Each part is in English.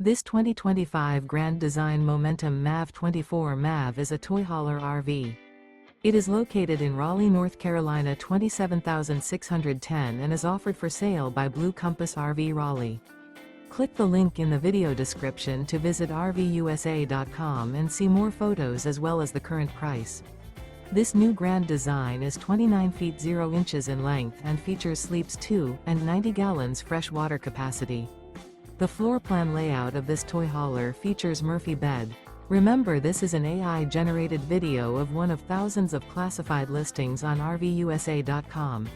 This 2025 Grand Design Momentum MAV 24 MAV is a toy hauler RV. It is located in Raleigh, North Carolina 27610 and is offered for sale by Blue Compass RV Raleigh. Click the link in the video description to visit RVUSA.com and see more photos as well as the current price. This new Grand Design is 29 feet 0 inches in length and features sleeps 2 and 90 gallons fresh water capacity. The floor plan layout of this toy hauler features Murphy bed. Remember, this is an AI-generated video of one of thousands of classified listings on RVUSA.com.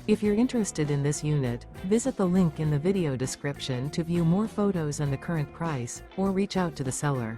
If you're interested in this unit, visit the link in the video description to view more photos and the current price, or reach out to the seller.